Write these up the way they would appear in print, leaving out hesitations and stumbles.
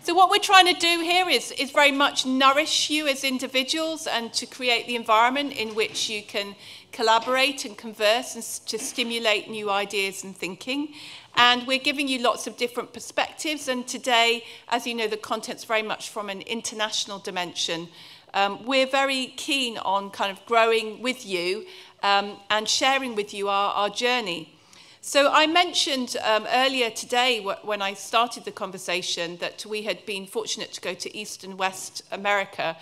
So what we're trying to do here is very much nourish you as individuals and to create the environment in which you can collaborate and converse and to stimulate new ideas and thinking. And we're giving you lots of different perspectives. And today, as you know, the content's very much from an international dimension. We're very keen on kind of growing with you and sharing with you our journey. So I mentioned earlier today when I started the conversation that we had been fortunate to go to East and West America.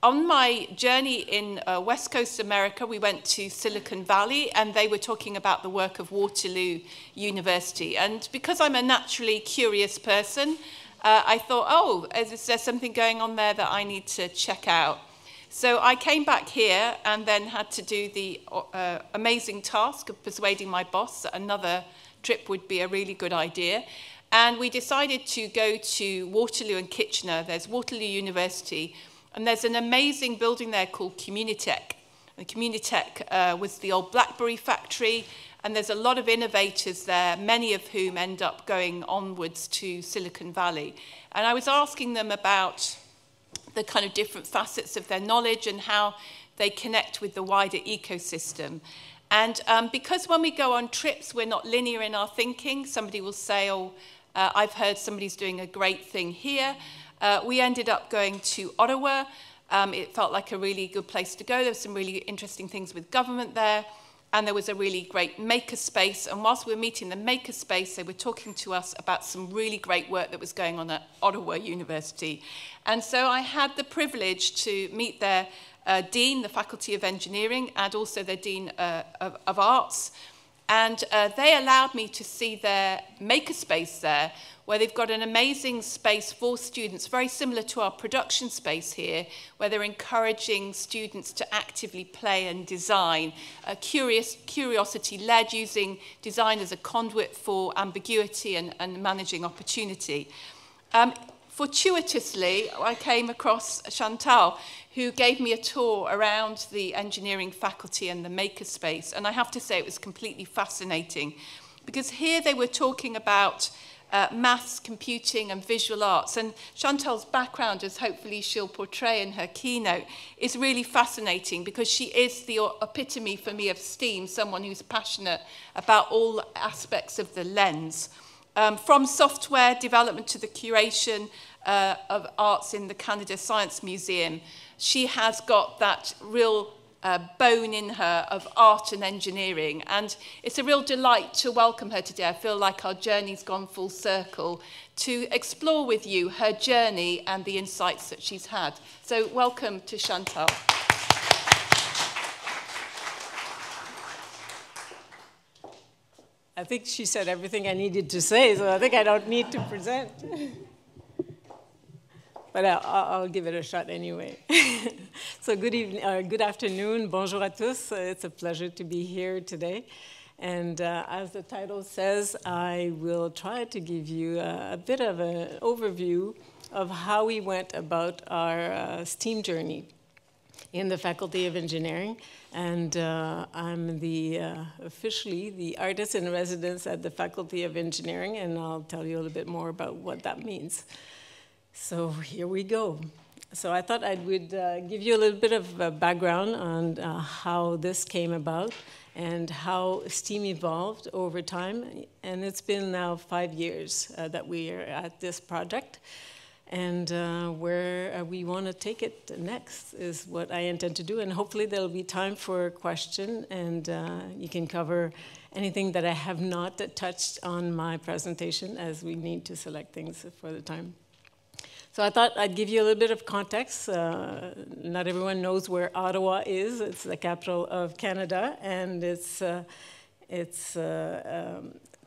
On my journey in West Coast America, we went to Silicon Valley, and they were talking about the work of Waterloo University. And because I'm a naturally curious person, I thought, oh, is there something going on there that I need to check out? So I came back here and then had to do the amazing task of persuading my boss that another trip would be a really good idea. And we decided to go to Waterloo and Kitchener. There's Waterloo University, and there's an amazing building there called Communitech. The Communitech was the old BlackBerry factory, and there's a lot of innovators there, many of whom end up going onwards to Silicon Valley. And I was asking them about the kind of different facets of their knowledge and how they connect with the wider ecosystem. And because when we go on trips, we're not linear in our thinking. Somebody will say, oh, I've heard somebody's doing a great thing here. We ended up going to Ottawa. It felt like a really good place to go. There were some really interesting things with government there. And there was a really great makerspace. And whilst we were meeting the makerspace, they were talking to us about some really great work that was going on at Ottawa University. And so I had the privilege to meet their dean, the Faculty of Engineering, and also their dean of arts. And they allowed me to see their makerspace there, where they've got an amazing space for students, very similar to our production space here, where they're encouraging students to actively play and design, curiosity-led, using design as a conduit for ambiguity and managing opportunity. Fortuitously, I came across Chantal, who gave me a tour around the engineering faculty and the makerspace. And I have to say it was completely fascinating, because here they were talking about maths, computing, and visual arts. And Chantal's background, as hopefully she'll portray in her keynote, is really fascinating, because she is the epitome for me of STEAM, someone who's passionate about all aspects of the lens. From software development to the curation of arts in the Canada Science Museum, she has got that real bone in her of art and engineering, and it's a real delight to welcome her today. I feel like our journey's gone full circle to explore with you her journey and the insights that she's had. So welcome to Chantal. I think she said everything I needed to say, so I think I don't need to present. But I'll give it a shot anyway. So good evening, good afternoon, bonjour à tous. It's a pleasure to be here today. And as the title says, I will try to give you a bit of an overview of how we went about our STEAM journey in the Faculty of Engineering. And I'm officially the artist in residence at the Faculty of Engineering, and I'll tell you a little bit more about what that means. So here we go. So I thought I would give you a little bit of background on how this came about and how STEAM evolved over time. And it's been now 5 years that we are at this project. And where we want to take it next is what I intend to do. And hopefully there'll be time for a question, and you can cover anything that I have not touched on my presentation, as we need to select things for the time. So I thought I'd give you a little bit of context. Not everyone knows where Ottawa is. It's the capital of Canada, and it's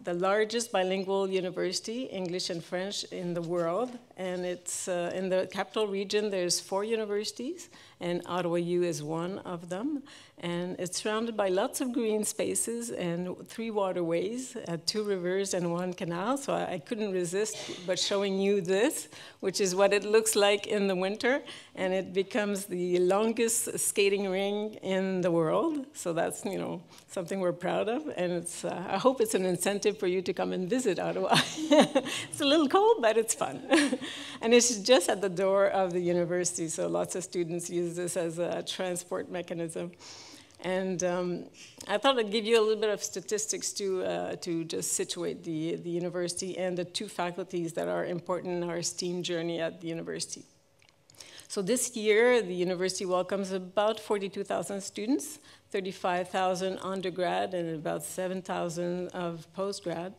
the largest bilingual university, English and French, in the world. And it's in the capital region, there's 4 universities, and Ottawa U is one of them. And it's surrounded by lots of green spaces and 3 waterways, 2 rivers and 1 canal. So I couldn't resist but showing you this, which is what it looks like in the winter. And it becomes the longest skating ring in the world. So that's, you know, something we're proud of. And it's, I hope it's an incentive for you to come and visit Ottawa. It's a little cold, but it's fun. And it's just at the door of the university. So lots of students use this as a transport mechanism. And I thought I'd give you a little bit of statistics to just situate the university and the 2 faculties that are important in our STEAM journey at the university. So this year, the university welcomes about 42,000 students, 35,000 undergrad, and about 7,000 of postgrad.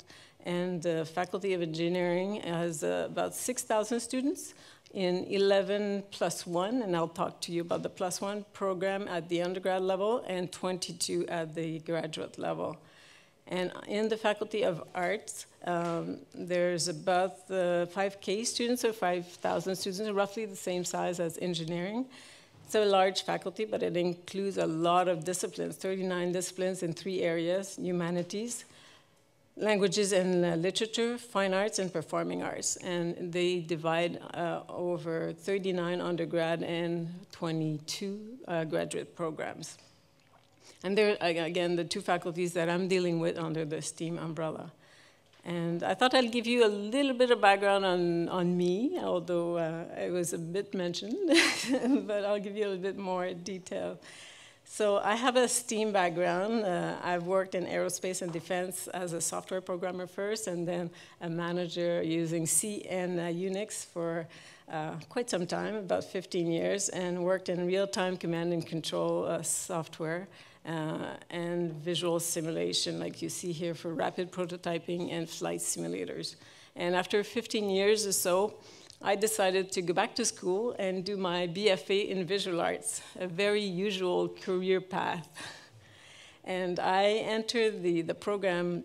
And the Faculty of Engineering has about 6,000 students in 11 plus 1, and I'll talk to you about the plus 1 program at the undergrad level and 22 at the graduate level. And in the Faculty of Arts, there's about 5K students or 5,000 students, roughly the same size as engineering. It's a large faculty, but it includes a lot of disciplines, 39 disciplines in 3 areas: humanities, languages and literature, fine arts, and performing arts. And they divide over 39 undergrad and 22 graduate programs. And they're, again, the 2 faculties that I'm dealing with under the STEAM umbrella. And I thought I'd give you a little bit of background on me, although it was a bit mentioned, but I'll give you a little bit more detail. So I have a STEAM background. I've worked in aerospace and defense as a software programmer first, and then a manager using C and Unix for quite some time, about 15 years, and worked in real-time command and control software and visual simulation, like you see here, for rapid prototyping and flight simulators. And after 15 years or so, I decided to go back to school and do my BFA in visual arts, a very usual career path. And I entered the program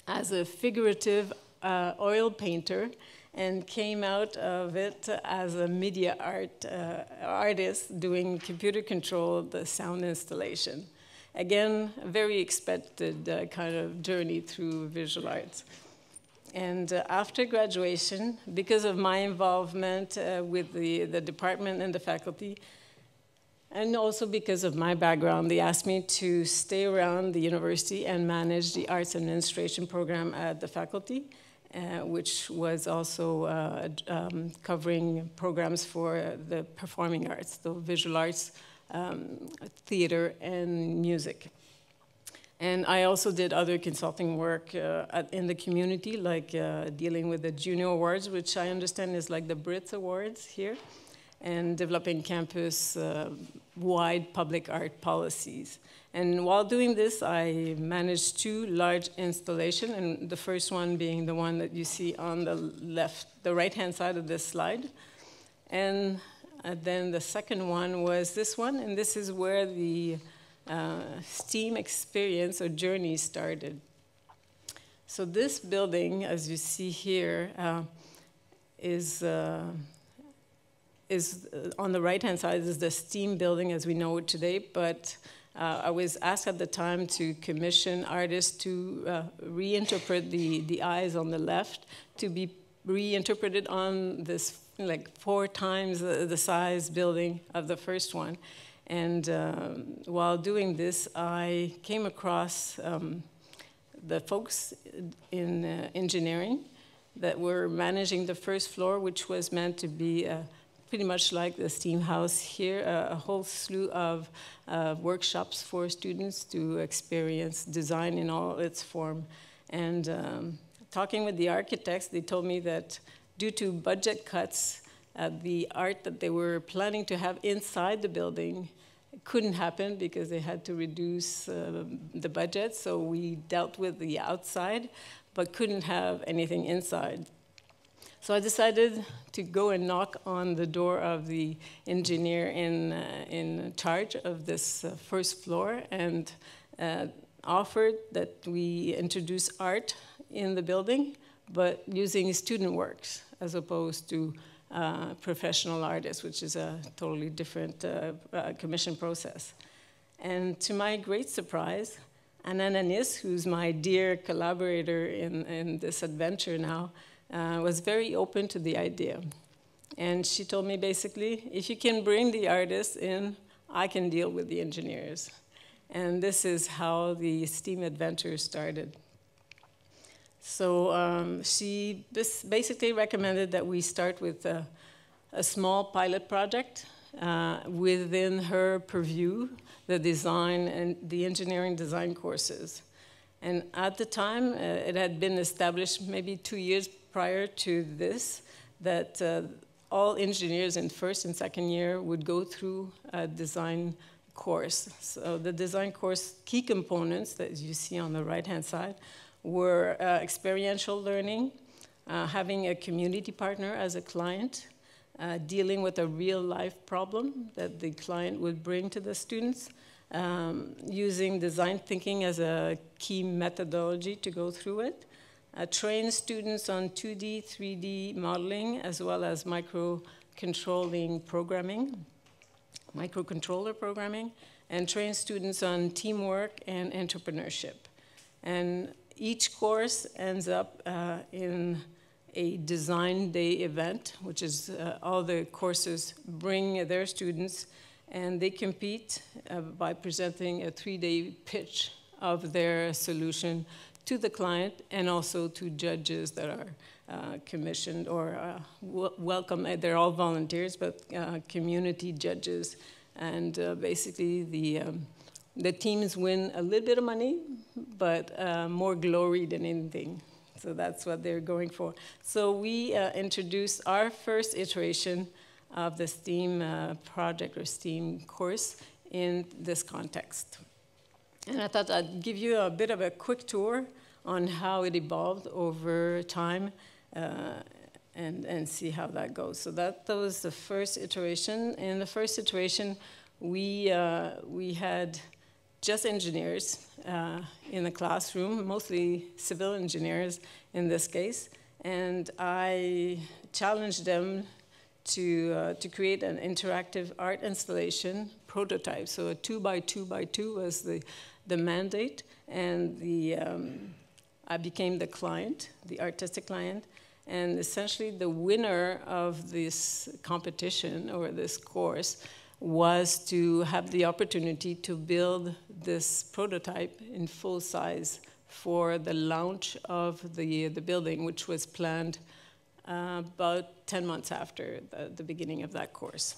as a figurative oil painter and came out of it as a media artist doing computer-controlled sound installation. Again, a very expected kind of journey through visual arts. And after graduation, because of my involvement with the department and the faculty, and also because of my background, they asked me to stay around the university and manage the arts administration program at the faculty, which was also covering programs for the performing arts, the visual arts, theater, and music. And I also did other consulting work in the community, like dealing with the Junior Awards, which I understand is like the Brits Awards here, and developing campus-wide public art policies. And while doing this, I managed 2 large installations, and the first one being the one that you see on the right-hand side of this slide. And then the second one was this one, and this is where the STEAM experience or journey started. So this building, as you see here, is on the right-hand side is the STEAM building as we know it today, but I was asked at the time to commission artists to reinterpret the eyes on the left to be reinterpreted on this like 4 times the size building of the first one. And while doing this, I came across the folks in engineering that were managing the first floor, which was meant to be pretty much like the STEAM house here, a whole slew of workshops for students to experience design in all its form. And talking with the architects, they told me that due to budget cuts, the art that they were planning to have inside the building couldn't happen because they had to reduce the budget. So we dealt with the outside, but couldn't have anything inside. So I decided to go and knock on the door of the engineer in charge of this first floor and offered that we introduce art in the building, but using student works as opposed to professional artist, which is a totally different commission process. And to my great surprise, Ananis, who's my dear collaborator in this adventure now, was very open to the idea. And she told me basically, if you can bring the artists in, I can deal with the engineers. And this is how the STEAM adventure started. So she basically recommended that we start with a small pilot project within her purview, the design and the engineering design courses. And at the time, it had been established maybe 2 years prior to this, that all engineers in first and second year would go through a design course. So the design course key components that you see on the right-hand side were experiential learning, having a community partner as a client, dealing with a real-life problem that the client would bring to the students, using design thinking as a key methodology to go through it, train students on 2D, 3D modeling, as well as microcontroller programming, and train students on teamwork and entrepreneurship. And each course ends up in a design day event, which is all the courses bring their students, and they compete by presenting a 3-day pitch of their solution to the client and also to judges that are commissioned or welcome. They're all volunteers, but community judges. And basically the teams win a little bit of money, but more glory than anything. So that's what they're going for. So we introduced our first iteration of the STEAM project or STEAM course in this context. And I thought I'd give you a bit of a quick tour on how it evolved over time and see how that goes. So that was the first iteration. In the first iteration, we had just engineers in the classroom, mostly civil engineers in this case, and I challenged them to create an interactive art installation prototype. So a 2x2x2 was the mandate, and I became the client, the artistic client, and essentially the winner of this competition or this course was to have the opportunity to build this prototype in full size for the launch of the building, which was planned about 10 months after the beginning of that course.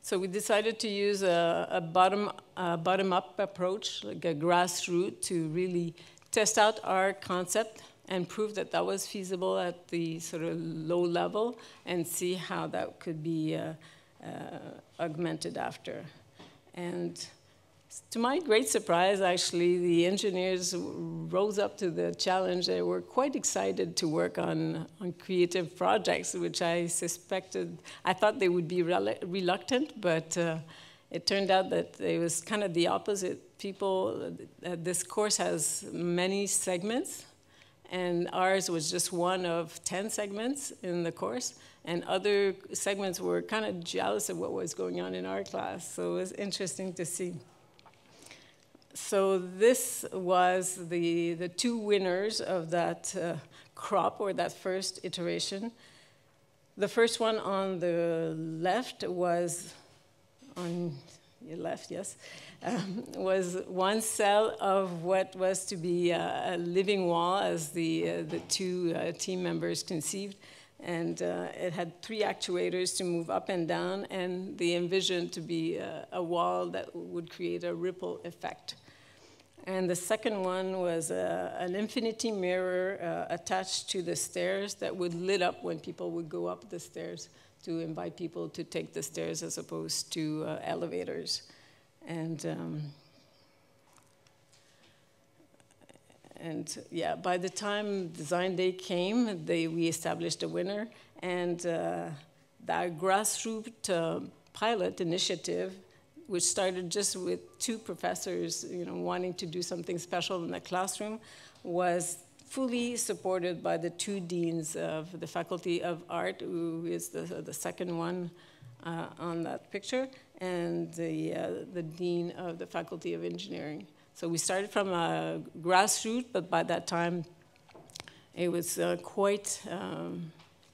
So we decided to use a bottom-up approach, like a grassroots, to really test out our concept and prove that that was feasible at the sort of low level and see how that could be augmented after. And to my great surprise, actually, the engineers rose up to the challenge. They were quite excited to work on creative projects, which I suspected. I thought they would be reluctant, but it turned out that it was kind of the opposite. People, this course has many segments, and ours was just one of 10 segments in the course, and other segments were kind of jealous of what was going on in our class, so it was interesting to see. So this was the two winners of that crop, or that first iteration. The first one on the left was, on your left, yes, was one cell of what was to be a living wall, as the two team members conceived. And it had 3 actuators to move up and down, and they envisioned to be a wall that would create a ripple effect. And the second one was an infinity mirror attached to the stairs that would lit up when people would go up the stairs, to invite people to take the stairs as opposed to elevators. And yeah, by the time design day came, we established a winner, and that grassroots pilot initiative, which started just with 2 professors, wanting to do something special in the classroom, was fully supported by the two deans of the Faculty of Art, who is the second one on that picture, and the dean of the Faculty of Engineering. So we started from a grassroots, but by that time it was quite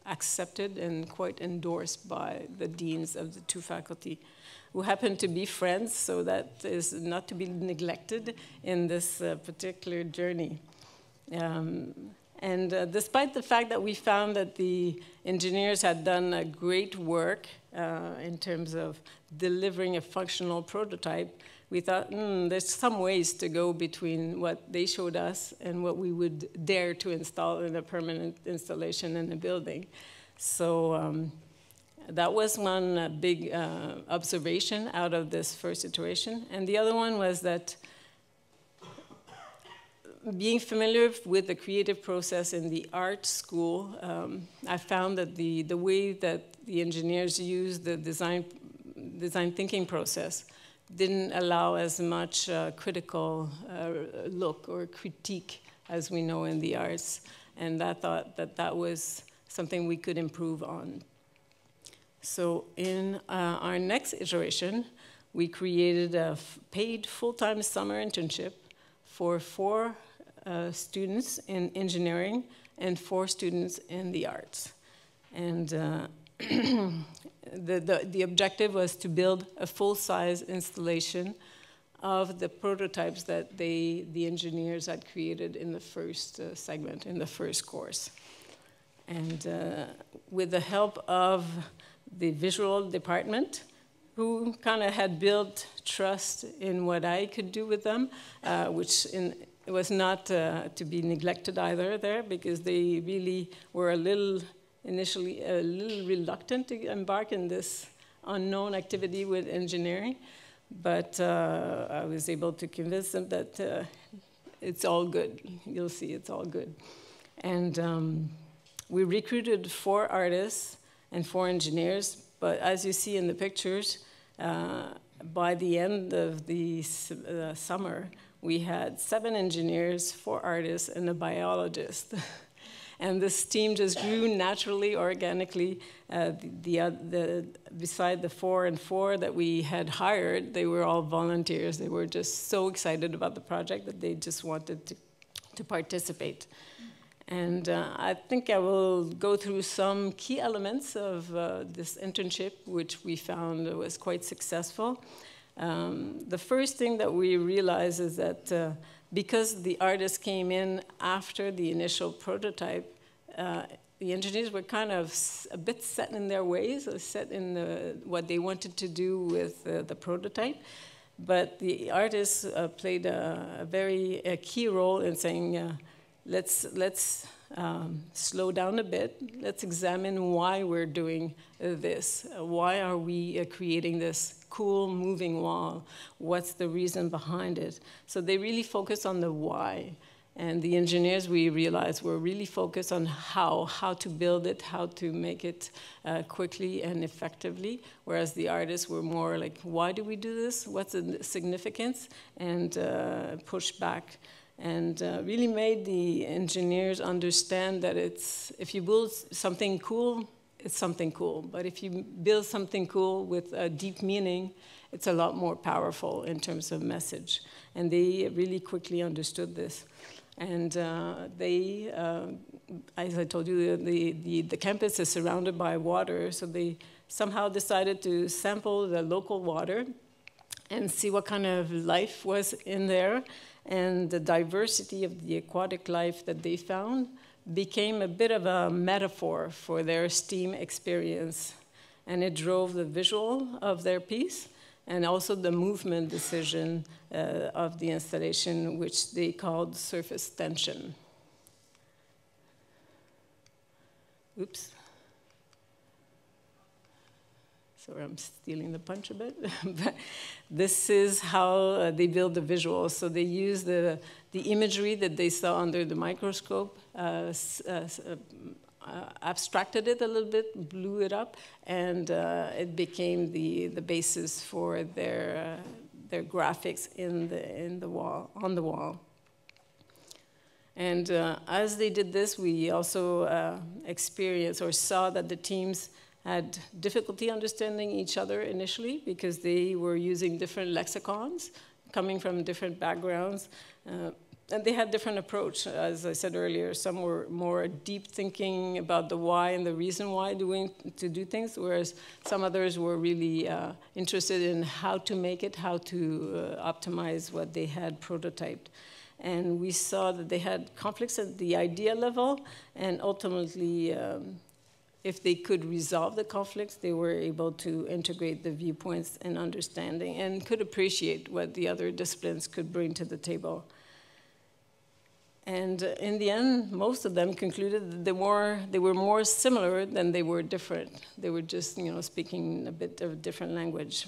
accepted and quite endorsed by the deans of the two faculty, who happen to be friends, so that is not to be neglected in this particular journey. Despite the fact that we found that the engineers had done a great work in terms of delivering a functional prototype, we thought, there's some ways to go between what they showed us and what we would dare to install in a permanent installation in a building. So that was one big observation out of this first iteration. And the other one was that being familiar with the creative process in the art school, I found that the way that the engineers used the design thinking process didn't allow as much critical look or critique as we know in the arts. And I thought that that was something we could improve on. So in our next iteration, we created a paid full-time summer internship for 4 students in engineering and 4 students in the arts. And the objective was to build a full-size installation of the prototypes that the engineers had created in the first segment, in the first course. And with the help of the visual department, who kind of had built trust in what I could do with them, which it was not to be neglected either there, because they really were initially a little reluctant to embark in this unknown activity with engineering. But I was able to convince them that it's all good. You'll see, it's all good. And we recruited 4 artists and 4 engineers, but as you see in the pictures, by the end of the summer, we had 7 engineers, 4 artists, and a biologist. And this team just grew naturally, organically. Beside the 4 and 4 that we had hired, they were all volunteers. They were just so excited about the project that they just wanted to participate. And I think I will go through some key elements of this internship, which we found was quite successful. The first thing that we realized is that because the artists came in after the initial prototype, the engineers were kind of a bit set in their ways, or set in what they wanted to do with the prototype. But the artists played a very key role in saying, let's slow down a bit. Let's examine why we're doing this. Why are we creating this cool moving wall? What's the reason behind it? So they really focus on the why. And the engineers, we realized, were really focused on how to build it, how to make it quickly and effectively, whereas the artists were more like, why do we do this? What's the significance? And push back. And really made the engineers understand that if you build something cool, it's something cool. But if you build something cool with a deep meaning, it's a lot more powerful in terms of message. And they really quickly understood this. And as I told you, the campus is surrounded by water, so they somehow decided to sample the local water and see what kind of life was in there. And the diversity of the aquatic life that they found became a bit of a metaphor for their STEAM experience. And it drove the visual of their piece and also the movement decision of the installation, which they called surface tension. Oops. Sorry, I'm stealing the punch a bit. But this is how they build the visuals. So they use the imagery that they saw under the microscope, abstracted it a little bit, blew it up, and it became the basis for their graphics on the wall. And as they did this, we also experienced or saw that the teams had difficulty understanding each other initially because they were using different lexicons, coming from different backgrounds. And they had different approach, as I said earlier. Some were more deep thinking about the why and the reason why to do things, whereas some others were really interested in how to make it, how to optimize what they had prototyped. And we saw that they had conflicts at the idea level, and ultimately, if they could resolve the conflicts, they were able to integrate the viewpoints and understanding and could appreciate what the other disciplines could bring to the table. And in the end, most of them concluded that they were more similar than they were different. They were just, speaking a bit of a different language.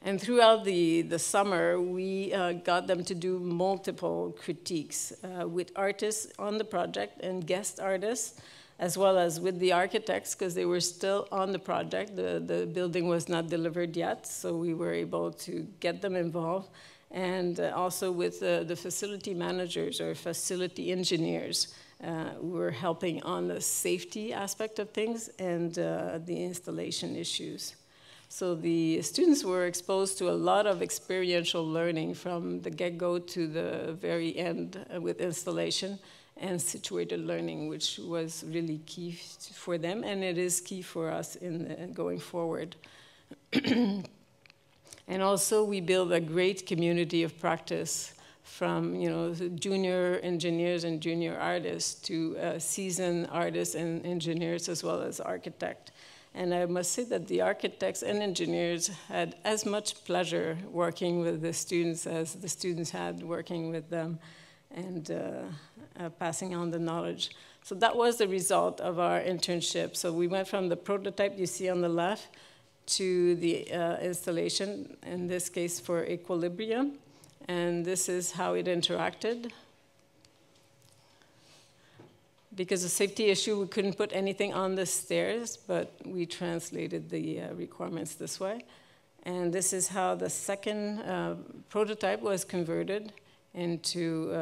And throughout the summer, we got them to do multiple critiques with artists on the project and guest artists, as well as with the architects, because they were still on the project. The building was not delivered yet, so we were able to get them involved. And also with the facility managers or facility engineers who were helping on the safety aspect of things and the installation issues. So the students were exposed to a lot of experiential learning from the get-go to the very end with installation and situated learning, which was really key for them, and it is key for us in going forward. And also, we build a great community of practice from junior engineers and junior artists to seasoned artists and engineers, as well as architects. And I must say that the architects and engineers had as much pleasure working with the students as the students had working with them and passing on the knowledge. So that was the result of our internship. So we went from the prototype you see on the left to the installation, in this case for equilibrium. And this is how it interacted. Because of safety issue, we couldn't put anything on the stairs, but we translated the requirements this way. And this is how the second prototype was converted into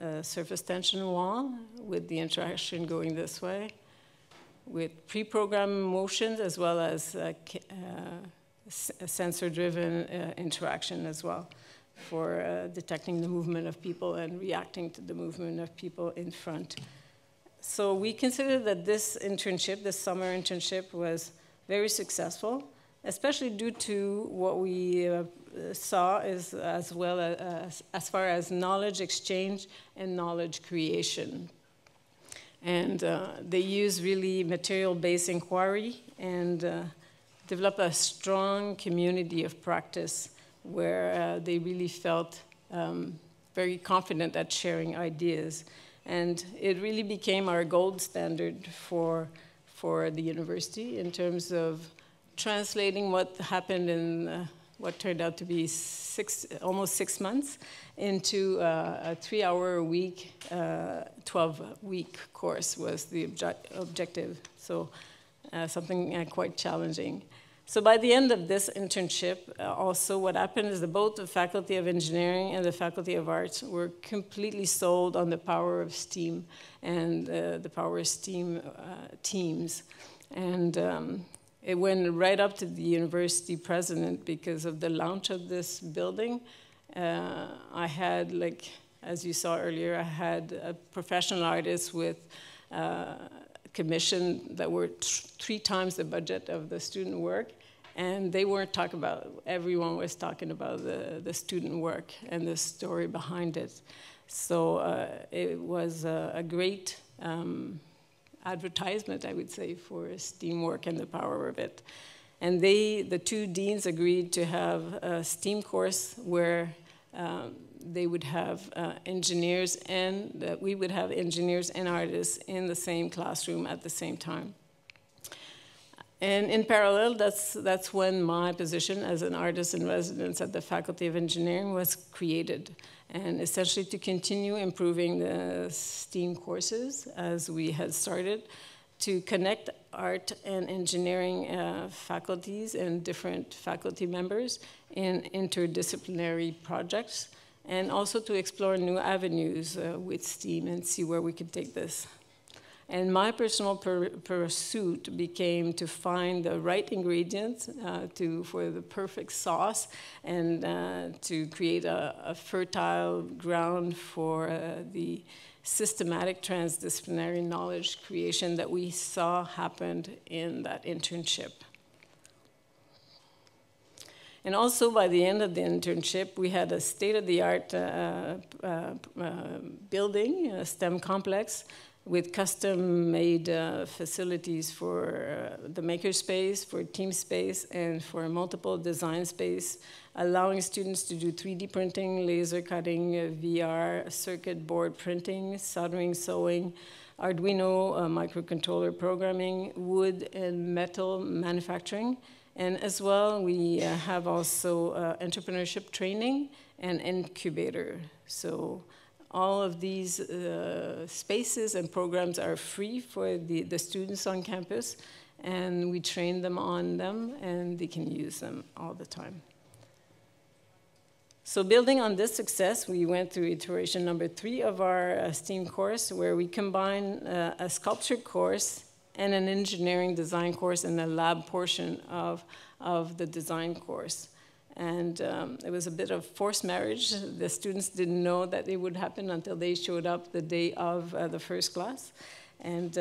a surface tension wall with the interaction going this way, with pre-programmed motions as well as sensor-driven interaction as well for detecting the movement of people and reacting to the movement of people in front. So we consider that this internship, this summer internship, was very successful, especially due to what we saw as well as far as knowledge exchange and knowledge creation. And they use really material-based inquiry and develop a strong community of practice where they really felt very confident at sharing ideas. And it really became our gold standard for the university in terms of translating what happened in what turned out to be almost 6 months into a 3-hour-a-week, 12-week course was the objective. So something quite challenging. So by the end of this internship, also what happened is that both the Faculty of Engineering and the Faculty of Arts were completely sold on the power of STEAM and the power of STEAM teams. And it went right up to the university president because of the launch of this building. I had, as you saw earlier, I had a professional artist with commission that were 3 times the budget of the student work, and they weren't talking about, everyone was talking about the student work and the story behind it. So it was a great advertisement, I would say, for STEAM work and the power of it. And the 2 deans agreed to have a STEAM course where they would have engineers and we would have engineers and artists in the same classroom at the same time. And in parallel, that's when my position as an artist in residence at the Faculty of Engineering was created, and essentially to continue improving the STEAM courses as we had started, to connect art and engineering faculties and different faculty members in interdisciplinary projects, and also to explore new avenues with STEAM and see where we could take this. And my personal pursuit became to find the right ingredients for the perfect sauce and to create a fertile ground for the systematic transdisciplinary knowledge creation that we saw happened in that internship. And also, by the end of the internship, we had a state-of-the-art building, a STEM complex, with custom-made facilities for the makerspace, for team space, and for multiple design space, allowing students to do 3D printing, laser cutting, VR, circuit board printing, soldering, sewing, Arduino microcontroller programming, wood and metal manufacturing. And as well, we have also entrepreneurship training and incubator. So all of these spaces and programs are free for the students on campus, and we train them on them, and they can use them all the time. So building on this success, we went through iteration number 3 of our STEAM course, where we combine a sculpture course and an engineering design course in the lab portion of the design course. And it was a bit of forced marriage. The students didn't know that it would happen until they showed up the day of the first class. And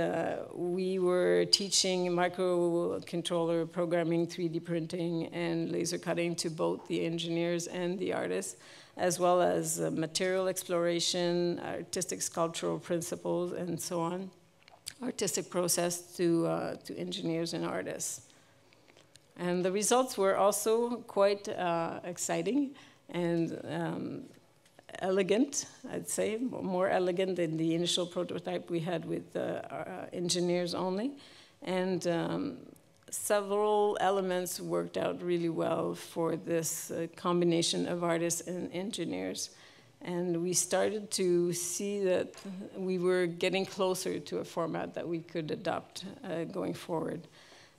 we were teaching microcontroller programming, 3D printing, and laser cutting to both the engineers and the artists, as well as material exploration, artistic sculptural principles, and so on, artistic process to engineers and artists. And the results were also quite exciting and elegant, I'd say, more elegant than the initial prototype we had with engineers only. And several elements worked out really well for this combination of artists and engineers. And we started to see that we were getting closer to a format that we could adopt going forward.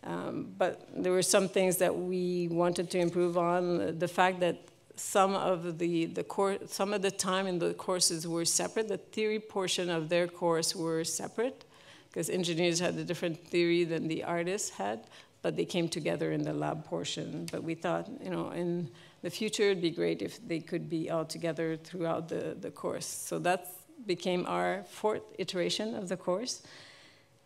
But there were some things that we wanted to improve on. The fact that some of the time in the courses were separate. The theory portion of their course were separate, because engineers had a different theory than the artists had, but they came together in the lab portion. But we thought, in the future, it'd be great if they could be all together throughout the course. So that became our 4th iteration of the course,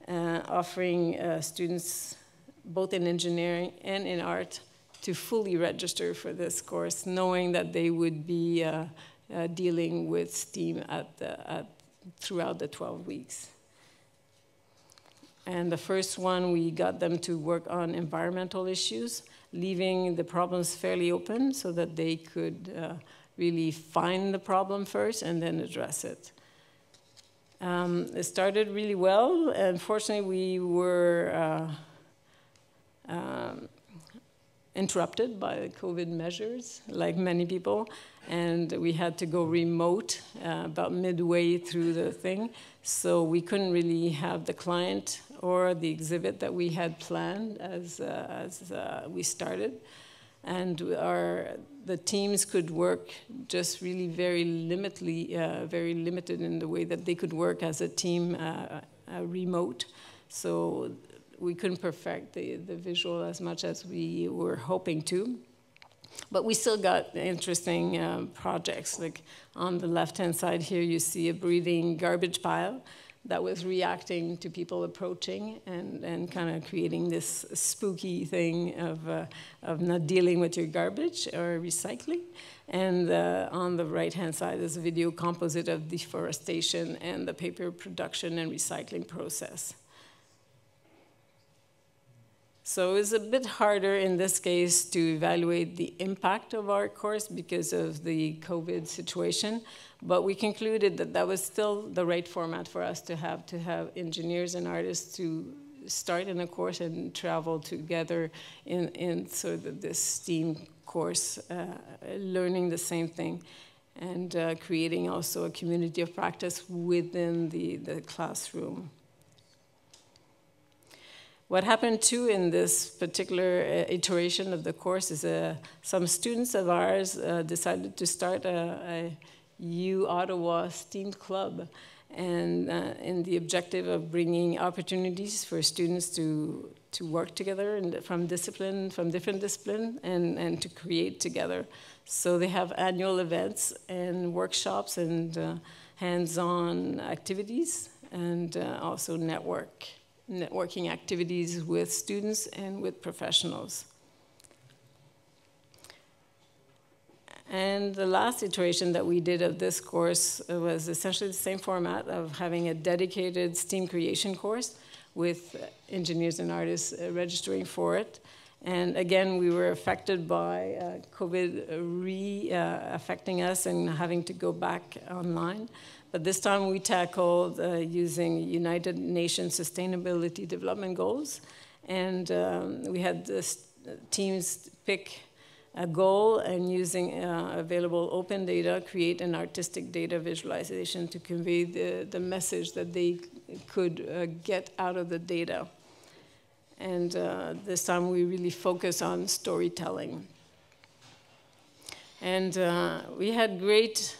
offering students both in engineering and in art to fully register for this course, knowing that they would be dealing with STEAM throughout the 12 weeks. And the first one, we got them to work on environmental issues, leaving the problems fairly open so that they could really find the problem first and then address it. It started really well. Unfortunately, we were interrupted by the COVID measures, like many people, and we had to go remote about midway through the thing, so we couldn't really have the client or the exhibit that we had planned as we started. And the teams could work just really very limited in the way that they could work as a team remote. So we couldn't perfect the visual as much as we were hoping to. But we still got interesting projects. Like on the left-hand side here, you see a breathing garbage pile that was reacting to people approaching and kind of creating this spooky thing of not dealing with your garbage or recycling. And on the right-hand side is a video composite of deforestation and the paper production and recycling process. So it's a bit harder in this case to evaluate the impact of our course because of the COVID situation, but we concluded that that was still the right format for us to have engineers and artists to start in a course and travel together in sort of this STEAM course, learning the same thing, and creating also a community of practice within the classroom. What happened too in this particular iteration of the course is some students of ours decided to start a U Ottawa STEAM club, and in the objective of bringing opportunities for students to work together from different disciplines and to create together. So they have annual events and workshops and hands-on activities, and also networking activities with students and with professionals. And the last iteration that we did of this course was essentially the same format of having a dedicated STEAM creation course with engineers and artists registering for it. And again, we were affected by COVID affecting us and having to go back online. But this time we tackled using United Nations Sustainability Development Goals. And we had the teams pick a goal and using available open data, create an artistic data visualization to convey the message that they could get out of the data. And this time we really focus on storytelling. And we had great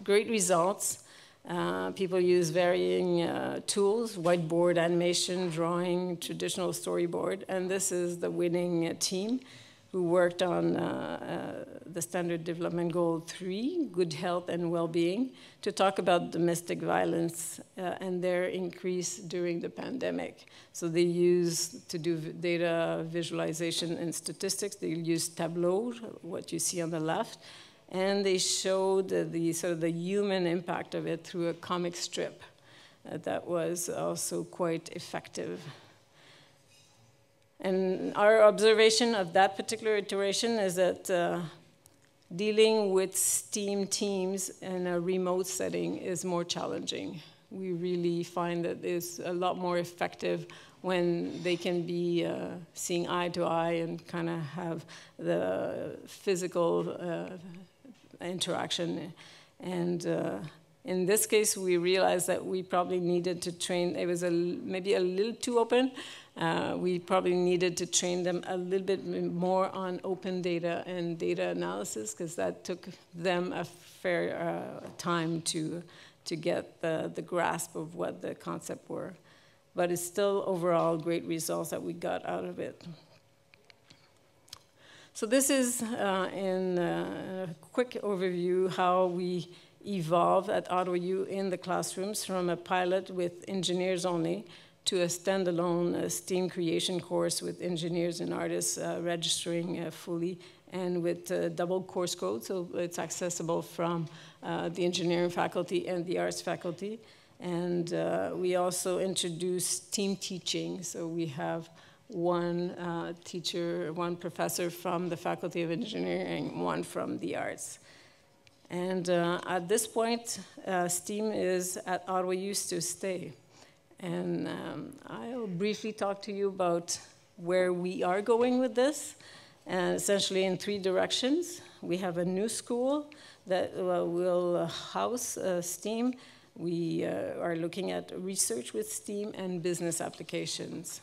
results. People use varying tools, whiteboard, animation, drawing, traditional storyboard. And this is the winning team who worked on the Standard Development Goal 3, good health and well-being, to talk about domestic violence and their increase during the pandemic. So they used, to do data visualization and statistics, they used Tableau, what you see on the left, and they showed the sort of the human impact of it through a comic strip that was also quite effective. And our observation of that particular iteration is that dealing with STEAM teams in a remote setting is more challenging. We really find that it's a lot more effective when they can be seeing eye to eye and kind of have the physical interaction. And in this case, we realized that we probably needed to train, it was maybe a little too open. We probably needed to train them a little bit more on open data and data analysis, because that took them a fair time to get the grasp of what the concepts were. But it's still overall great results that we got out of it. So this is, in a quick overview, how we evolved at Ottawa U in the classrooms from a pilot with engineers only to a standalone STEAM creation course with engineers and artists registering fully, and with double course code, so it's accessible from the engineering faculty and the arts faculty. And we also introduced team teaching, so we have one teacher, one professor from the Faculty of Engineering, one from the arts. And at this point, STEAM is at Ottawa U to stay. And I'll briefly talk to you about where we are going with this, essentially in 3 directions. We have a new school that will house STEAM. We are looking at research with STEAM and business applications.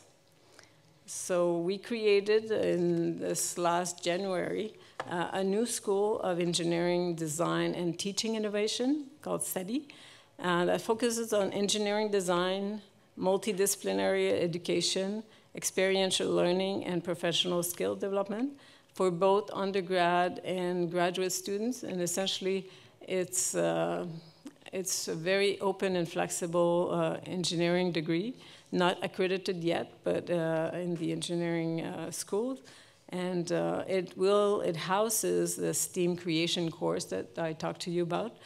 So we created in this last January a new school of engineering, design, and teaching innovation called SETI that focuses on engineering design, multidisciplinary education, experiential learning, and professional skill development for both undergrad and graduate students. And essentially, it's a very open and flexible engineering degree, not accredited yet, but in the engineering school. And it houses the STEAM creation course that I talked to you about.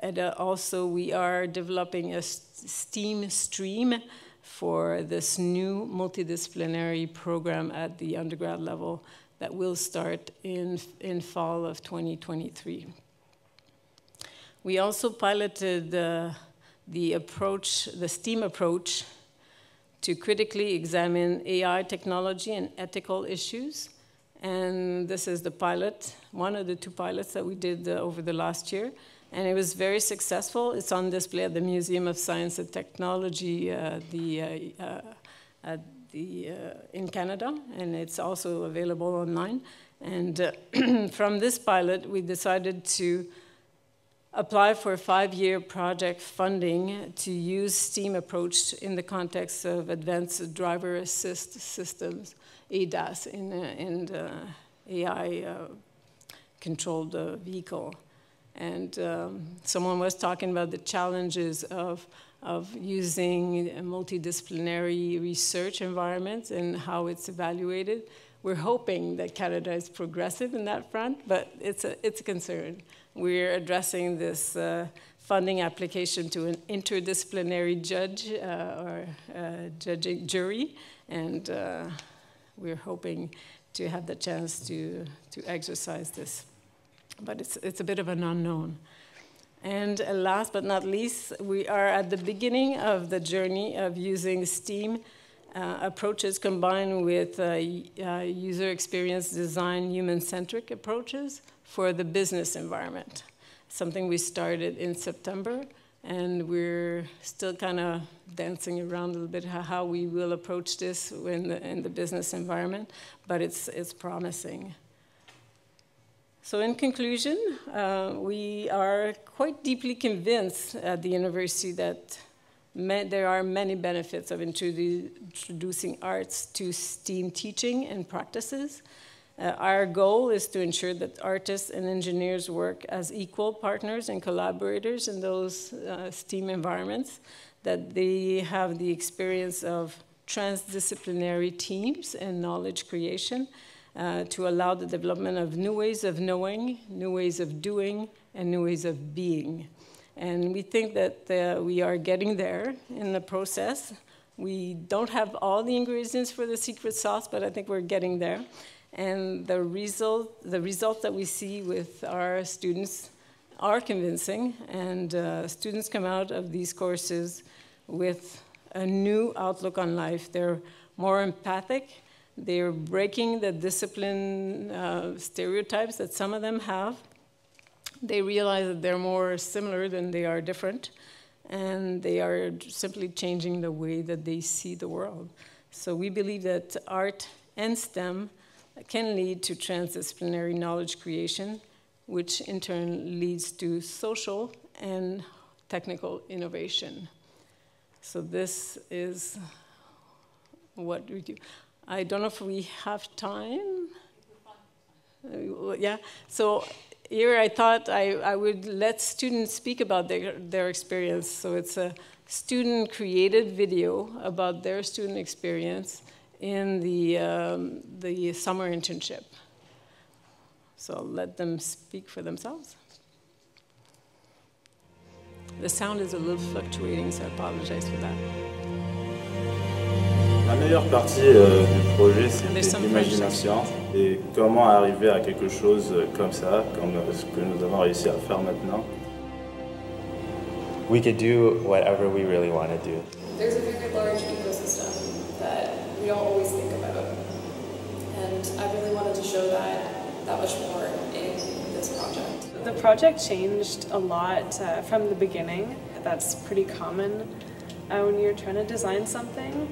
And also, we are developing a STEAM stream for this new multidisciplinary program at the undergrad level that will start in fall of 2023. We also piloted the STEAM approach to critically examine AI technology and ethical issues. And this is the pilot, one of the 2 pilots that we did over the last year. And it was very successful. It's on display at the Museum of Science and Technology, in Canada, and it's also available online. And from this pilot, we decided to apply for a 5-year project funding to use STEAM approach in the context of advanced driver assist systems, ADAS, in the AI-controlled vehicle. And someone was talking about the challenges of using a multidisciplinary research environment and how it's evaluated. We're hoping that Canada is progressive in that front, but it's a concern. We're addressing this funding application to an interdisciplinary judge or judging jury, and we're hoping to have the chance to exercise this. But it's a bit of an unknown. And last but not least, we are at the beginning of the journey of using STEAM approaches combined with user experience design, human-centric approaches for the business environment. Something we started in September, and we're still kind of dancing around a little bit how we will approach this in the business environment, but it's promising. So in conclusion, we are quite deeply convinced at the university that there are many benefits of introducing arts to STEAM teaching and practices. Our goal is to ensure that artists and engineers work as equal partners and collaborators in those STEAM environments, that they have the experience of transdisciplinary teams and knowledge creation to allow the development of new ways of knowing, new ways of doing, and new ways of being. And we think that we are getting there in the process. We don't have all the ingredients for the secret sauce, but I think we're getting there. And the results that we see with our students are convincing, and students come out of these courses with a new outlook on life. They're more empathic. They're breaking the discipline stereotypes that some of them have. They realize that they're more similar than they are different, and they are simply changing the way that they see the world. So we believe that art and STEM can lead to transdisciplinary knowledge creation, which in turn leads to social and technical innovation. So this is what we do. I don't know if we have time. Yeah, so here I thought I would let students speak about their experience. So it's a student-created video about their student experience in the summer internship. So I'll let them speak for themselves. The sound is a little fluctuating, so I apologize for that. La meilleure partie du projet, c'était l'imagination et comment arriver à quelque chose comme ça, comme ce que nous avons réussi à faire maintenant. We could do whatever we really want to do. There's a very large ecosystem that we don't always think about, and I really wanted to show that much more in this project. The project changed a lot from the beginning. That's pretty common when you're trying to design something.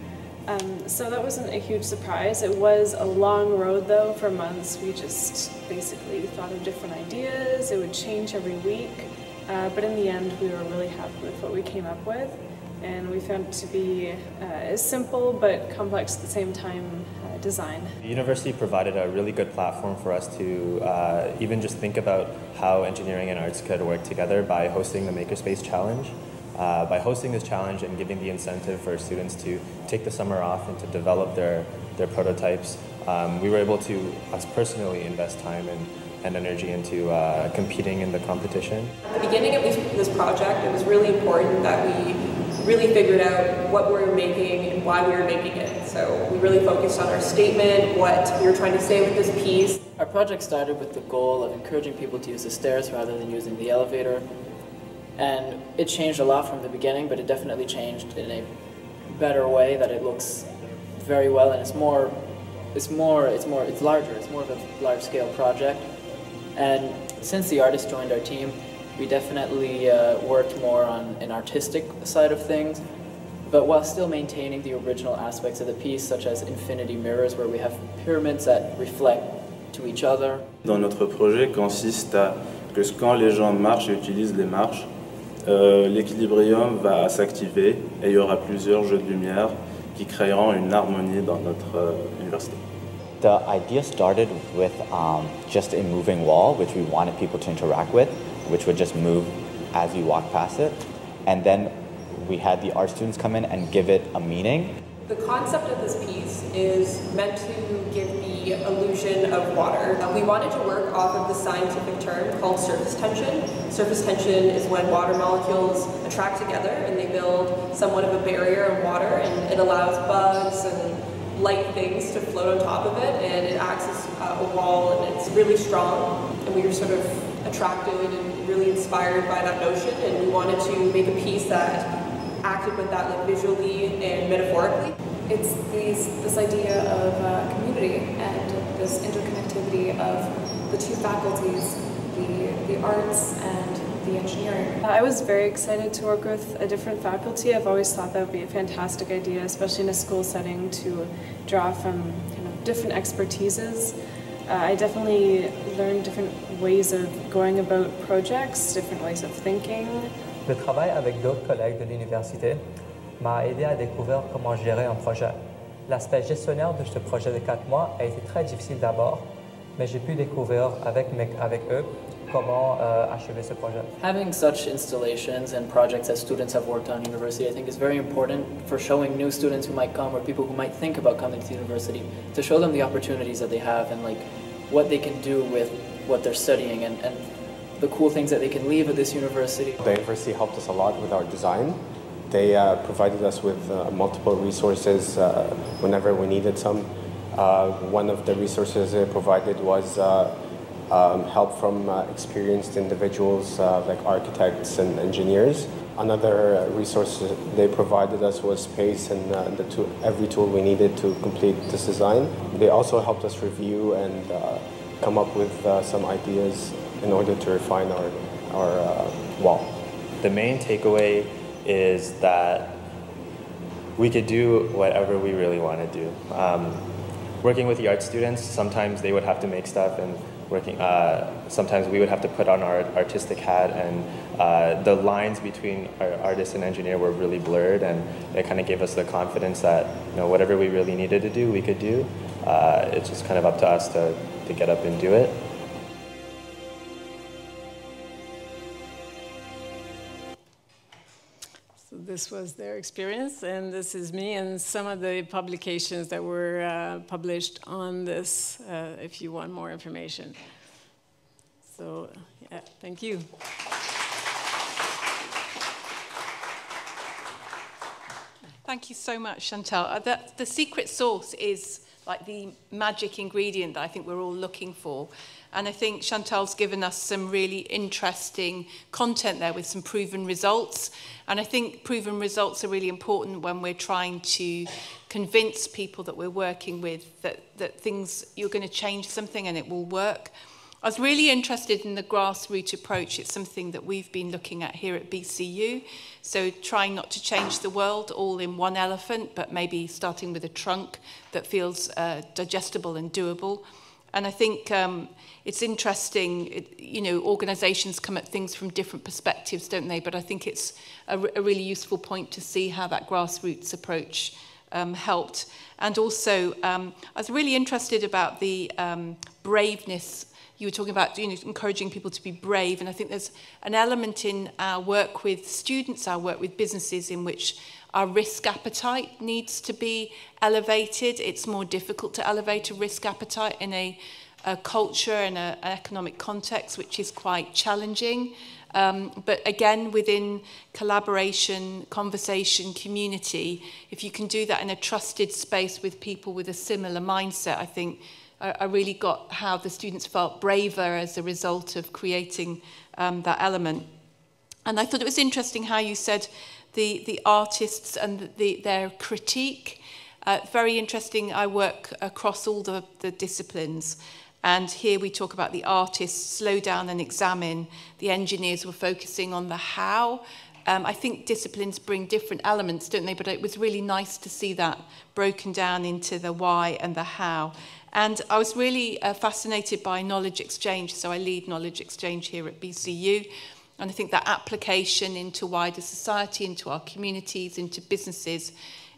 So that wasn't a huge surprise. It was a long road though, for months. We just basically thought of different ideas. It would change every week. But in the end, we were really happy with what we came up with. And we found it to be a simple but complex at the same time design. The university provided a really good platform for us to even just think about how engineering and arts could work together by hosting the Makerspace Challenge. By hosting this challenge and giving the incentive for students to take the summer off and to develop their prototypes, we were able to, us personally, invest time and energy into competing in the competition. At the beginning of this project, it was really important that we really figured out what we were making and why we were making it. So we really focused on our statement, what we were trying to say with this piece. Our project started with the goal of encouraging people to use the stairs rather than using the elevator. And it changed a lot from the beginning, but it definitely changed in a better way that it looks very well, and it's larger, it's more of a large-scale project. And since the artists joined our team, we definitely worked more on an artistic side of things, but while still maintaining the original aspects of the piece, such as infinity mirrors, where we have pyramids that reflect to each other. Dans notre projet consiste à que quand les gens marchent et utilisent les marches, l'équilibrium va s'activer et il y aura plusieurs jeux de lumière qui créeront une harmonie dans notre université. The idea started with just a moving wall, which we wanted people to interact with, which would just move as you walk past it. And then we had the art students come in and give it a meaning. The concept of this piece is meant to give the illusion of water. We wanted to work off of the scientific term called surface tension. Surface tension is when water molecules attract together and they build somewhat of a barrier in water, and it allows bugs and light things to float on top of it, and it acts as a wall, and it's really strong. And we were sort of attracted and really inspired by that notion, and we wanted to make a piece that acted with that, like, visually and metaphorically. It's this idea of community and this interconnectivity of the two faculties, the arts and the engineering. I was very excited to work with a different faculty. I've always thought that would be a fantastic idea, especially in a school setting, to draw from kind of different expertises. I definitely learned different ways of going about projects, different ways of thinking. Le travail avec d'autres collègues de l'université m'a aidé à découvrir comment gérer un projet. L'aspect gestionnaire de ce projet de 4 mois a été très difficile d'abord, mais j'ai pu découvrir avec eux comment achever ce projet. Having such installations and projects that students have worked on in university, I think, is very important for showing new students who might come or people who might think about coming to university, to show them the opportunities that they have and, like, what they can do with what they're studying and the cool things that they can leave at this university. The university helped us a lot with our design. They provided us with multiple resources whenever we needed some. One of the resources they provided was help from experienced individuals like architects and engineers. Another resource they provided us was space and every tool we needed to complete this design. They also helped us review and come up with some ideas in order to refine our wall. The main takeaway is that we could do whatever we really want to do. Working with the art students, sometimes they would have to make stuff, and sometimes we would have to put on our artistic hat, and the lines between our artist and engineer were really blurred, and it kind of gave us the confidence that, you know, whatever we really needed to do, we could do. It's just kind of up to us to get up and do it. So this was their experience, and this is me and some of the publications that were published on this, if you want more information. So, yeah, thank you. Thank you so much, Chantal. The secret sauce is like the magic ingredient that I think we're all looking for. And I think Chantal's given us some really interesting content there with some proven results. And I think proven results are really important when we're trying to convince people that we're working with that things, you're going to change something and it will work. I was really interested in the grassroots approach. It's something that we've been looking at here at BCU. So trying not to change the world all in one elephant, but maybe starting with a trunk that feels digestible and doable. And I think it's interesting, you know, organisations come at things from different perspectives, don't they? But I think it's a really useful point to see how that grassroots approach helped. And also, I was really interested about the braveness. You were talking about, you know, encouraging people to be brave, and I think there's an element in our work with students, our work with businesses, in which our risk appetite needs to be elevated. It's more difficult to elevate a risk appetite in a culture and an economic context, which is quite challenging. But again, within collaboration, conversation, community, if you can do that in a trusted space with people with a similar mindset, I think I really got how the students felt braver as a result of creating that element. And I thought it was interesting how you said the artists and their critique. Very interesting. I work across all the disciplines. And here we talk about the artists, slow down and examine. The engineers were focusing on the how. I think disciplines bring different elements, don't they? But it was really nice to see that broken down into the why and the how. And I was really fascinated by knowledge exchange. So I lead knowledge exchange here at BCU. And I think that application into wider society, into our communities, into businesses,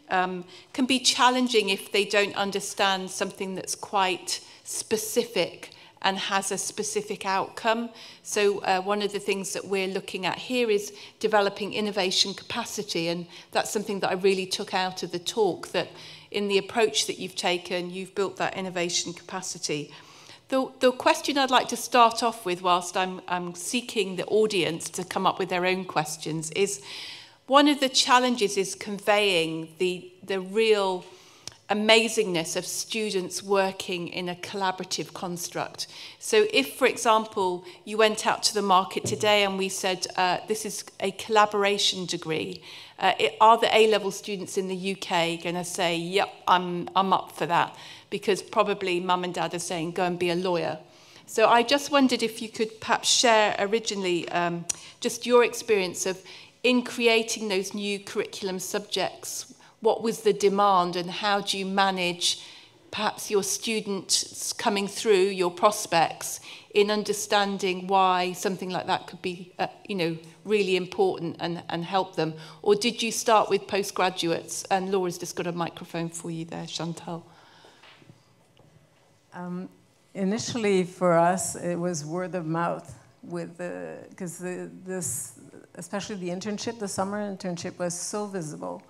can be challenging if they don't understand something that's quite specific and has a specific outcome. So one of the things that we're looking at here is developing innovation capacity, and that's something that I really took out of the talk, that in the approach that you've taken, you've built that innovation capacity. The question I'd like to start off with, whilst I'm seeking the audience to come up with their own questions, is one of the challenges is conveying the real amazingness of students working in a collaborative construct. So if, for example, you went out to the market today and we said, this is a collaboration degree, are the A-level students in the UK going to say, yep, I'm up for that? Because probably mum and dad are saying, go and be a lawyer. So I just wondered if you could perhaps share originally just your experience of, in creating those new curriculum subjects, what was the demand and how do you manage perhaps your students coming through, your prospects, in understanding why something like that could be really important and help them? Or did you start with postgraduates? And Laura's just got a microphone for you there, Chantal. Initially for us, it was word of mouth, because this, especially the internship, the summer internship was so visible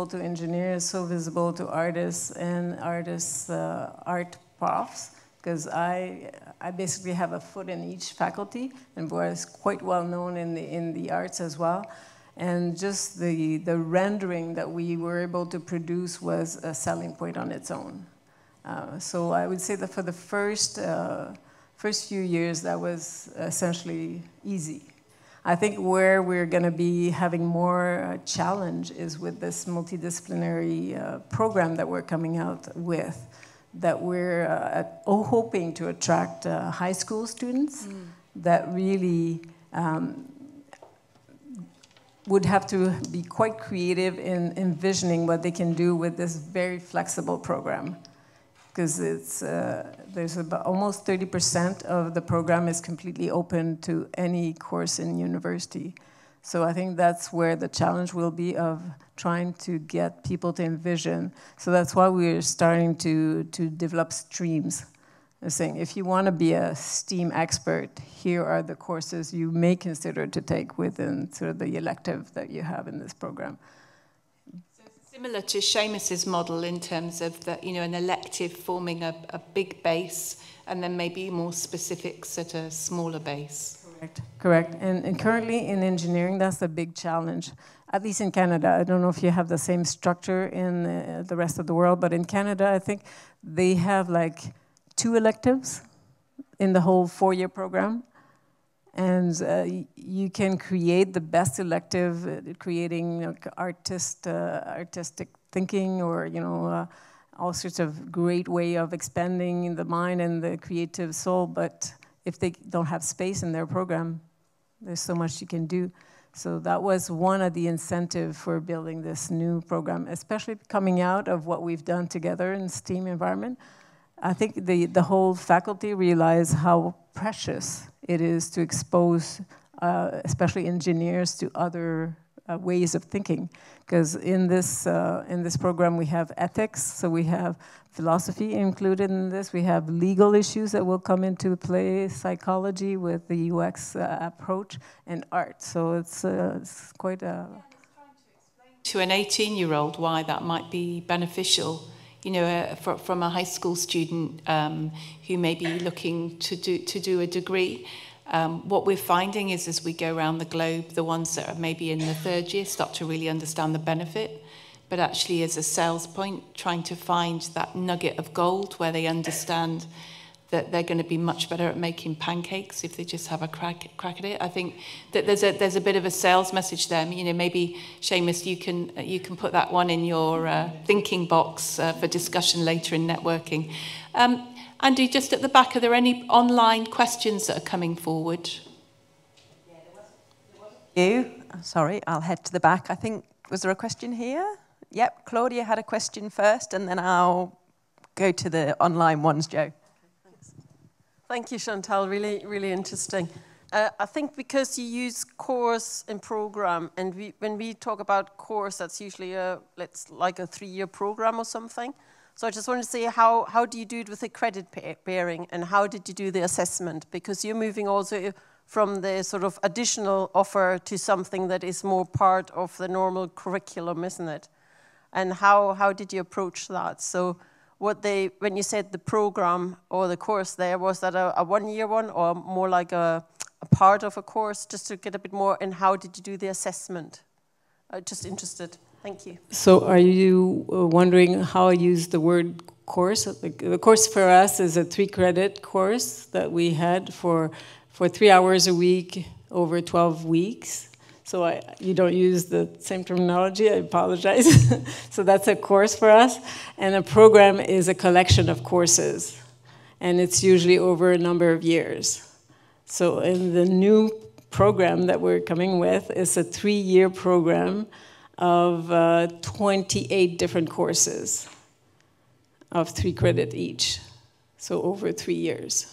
to engineers, so visible to artists and art profs, because I basically have a foot in each faculty and was quite well known in the arts as well. And just the rendering that we were able to produce was a selling point on its own. So I would say that for the first few years, that was essentially easy. I think where we're going to be having more challenge is with this multidisciplinary program that we're coming out with, that we're hoping to attract high school students that really would have to be quite creative in envisioning what they can do with this very flexible program. Because there's about almost 30% of the program is completely open to any course in university. So I think that's where the challenge will be, of trying to get people to envision. So that's why we're starting to develop streams. They're saying, if you want to be a STEAM expert, here are the courses you may consider to take within sort of the elective that you have in this program. Similar to Seamus's model in terms of the, an elective forming a big base and then maybe more specifics at a smaller base. Correct. And currently in engineering, that's the big challenge, at least in Canada. I don't know if you have the same structure in the rest of the world, but in Canada, I think they have like 2 electives in the whole 4-year program. And you can create the best elective, creating artistic thinking, or all sorts of great way of expanding the mind and the creative soul. But if they don't have space in their program, there's so much you can do. So that was one of the incentives for building this new program, especially coming out of what we've done together in STEAM environment. I think the whole faculty realize how precious it is to expose, especially engineers, to other ways of thinking. Because in this program we have ethics, so we have philosophy included in this. We have legal issues that will come into play, psychology with the UX approach, and art. So it's quite a... To an 18-year-old why that might be beneficial. From a high school student who may be looking to do a degree. What we're finding is, as we go around the globe, the ones that are maybe in the 3rd year start to really understand the benefit, but actually as a sales point, trying to find that nugget of gold where they understand that they're going to be much better at making pancakes if they just have a crack at it. I think that there's a bit of a sales message there. Maybe Seamus, you can put that one in your thinking box for discussion later in networking. Andy, just at the back, are there any online questions that are coming forward? Yeah, there was a few. Sorry, I'll head to the back. I think, was there a question here? Yep, Claudia had a question first, and then I'll go to the online ones, Joe. Thank you, Chantal. Really, really interesting. I think because you use course and program, and when we talk about course, that's usually like a 3-year program or something. So I just wanted to say, how do you do it with the credit bearing, and how did you do the assessment? Because you're moving also from the sort of additional offer to something that is more part of the normal curriculum, isn't it? And how did you approach that? So when you said the program or the course there, was that a 1-year one or more like a part of a course, just to get a bit more, and how did you do the assessment? Just interested. Thank you. So are you wondering how I use the word course? The course for us is a 3-credit course that we had for 3 hours a week over 12 weeks. So you don't use the same terminology, I apologize. So that's a course for us. And a program is a collection of courses. And it's usually over a number of years. So in the new program that we're coming with, is a 3-year program of 28 different courses of 3 credit each. So over 3 years.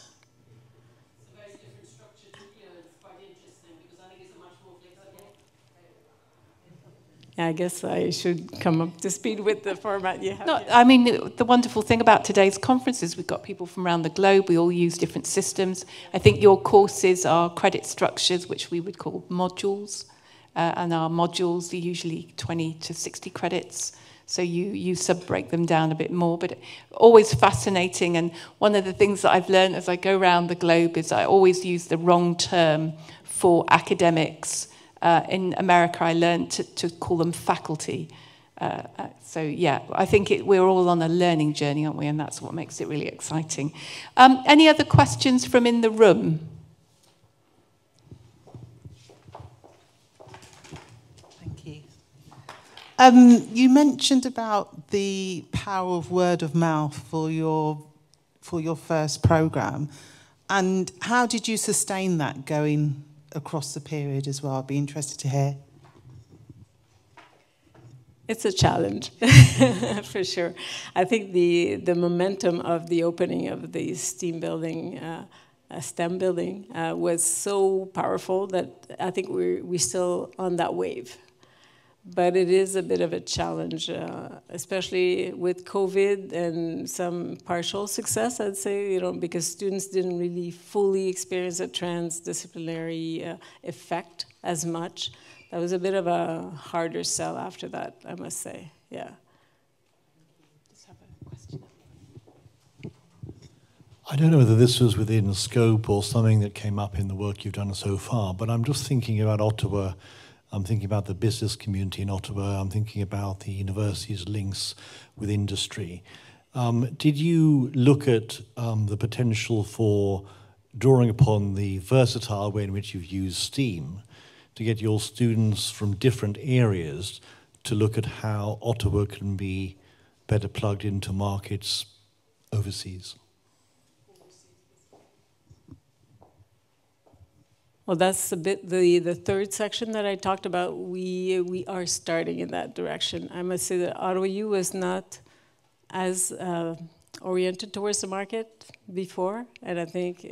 I guess I should come up to speed with the format you have. No, I mean, the wonderful thing about today's conference is we've got people from around the globe. We all use different systems. I think your courses are credit structures, which we would call modules. And our modules are usually 20 to 60 credits. So you sub-break them down a bit more. But always fascinating. And one of the things that I've learned as I go around the globe is I always use the wrong term for academics. In America, I learned to call them faculty. So yeah, I think we're all on a learning journey, aren't we? And that's what makes it really exciting. Any other questions from in the room? Thank you. You mentioned about the power of word of mouth for your first programme. And how did you sustain that going across the period as well? I'd be interested to hear. It's a challenge, for sure. I think the momentum of the opening of the STEM building was so powerful that I think we're still on that wave. But it is a bit of a challenge, especially with COVID and some partial success, I'd say, because students didn't really fully experience a transdisciplinary effect as much. That was a bit of a harder sell after that, I must say, yeah. Just have a question. I don't know whether this was within scope or something that came up in the work you've done so far, but I'm just thinking about Ottawa. I'm thinking about the business community in Ottawa. I'm thinking about the university's links with industry. Did you look at the potential for drawing upon the versatile way in which you've used STEAM to get your students from different areas to look at how Ottawa can be better plugged into markets overseas? Well, that's a bit the third section that I talked about. We are starting in that direction. I must say that Ottawa U was not as oriented towards the market before, and I think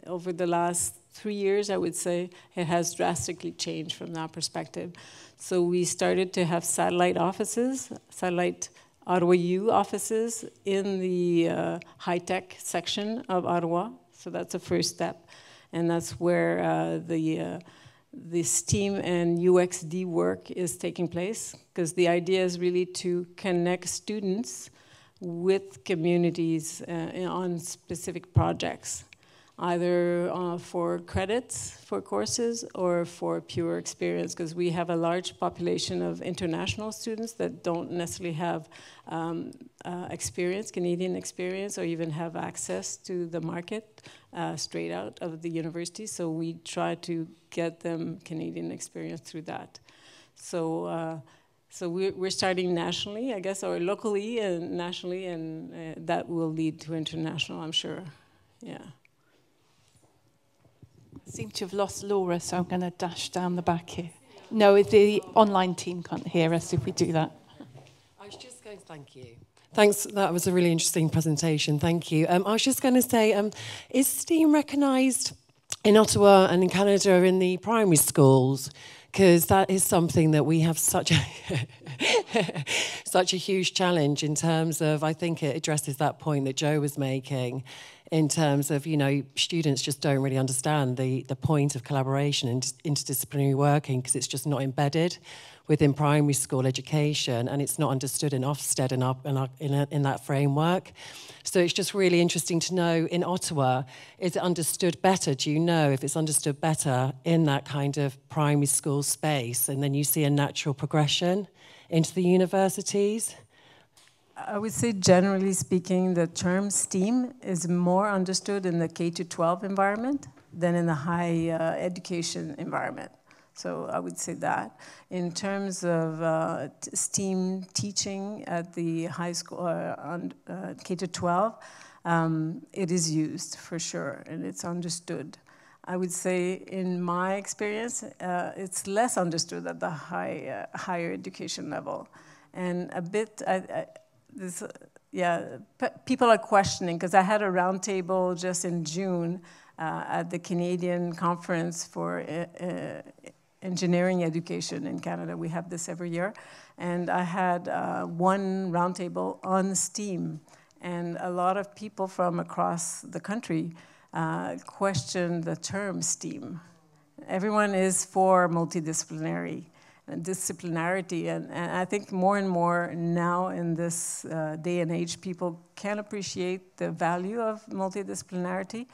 over the last 3 years, I would say it has drastically changed from that perspective. So we started to have satellite offices, satellite Ottawa U offices in the high-tech section of Ottawa. So that's a first step. And that's where the STEAM and UXD work is taking place, because the idea is really to connect students with communities on specific projects, either for credits for courses or for pure experience, because we have a large population of international students that don't necessarily have experience, Canadian experience, or even have access to the market straight out of the university. So we try to get them Canadian experience through that. So we're starting nationally, I guess, or locally and nationally, and that will lead to international, I'm sure. Yeah. I seem to have lost Laura, so I'm going to dash down the back here. No, the online team can't hear us if we do that. I was just going to thank you. Thanks, that was a really interesting presentation, thank you. I was just going to say, is STEAM recognised in Ottawa and in Canada in the primary schools? Because that is something that we have such a, such a huge challenge in terms of, I think it addresses that point that Joe was making, in terms of, you know, students just don't really understand the point of collaboration and interdisciplinary working because it's just not embedded within primary school education and it's not understood in Ofsted in that framework. So it's just really interesting to know in Ottawa, is it understood better? Do you know if it's understood better in that kind of primary school space and then you see a natural progression into the universities? I would say, generally speaking, the term STEAM is more understood in the K-12 environment than in the higher education environment. So I would say that. In terms of STEAM teaching at the high school, K-12, it is used for sure, and it's understood. I would say, in my experience, it's less understood at the higher education level. And a bit, people are questioning, because I had a roundtable just in June at the Canadian Conference for Engineering Education in Canada. We have this every year. And I had one roundtable on STEAM. And a lot of people from across the country question the term STEAM. Everyone is for multidisciplinary and disciplinarity, and I think more and more now in this day and age, people can appreciate the value of multidisciplinarity,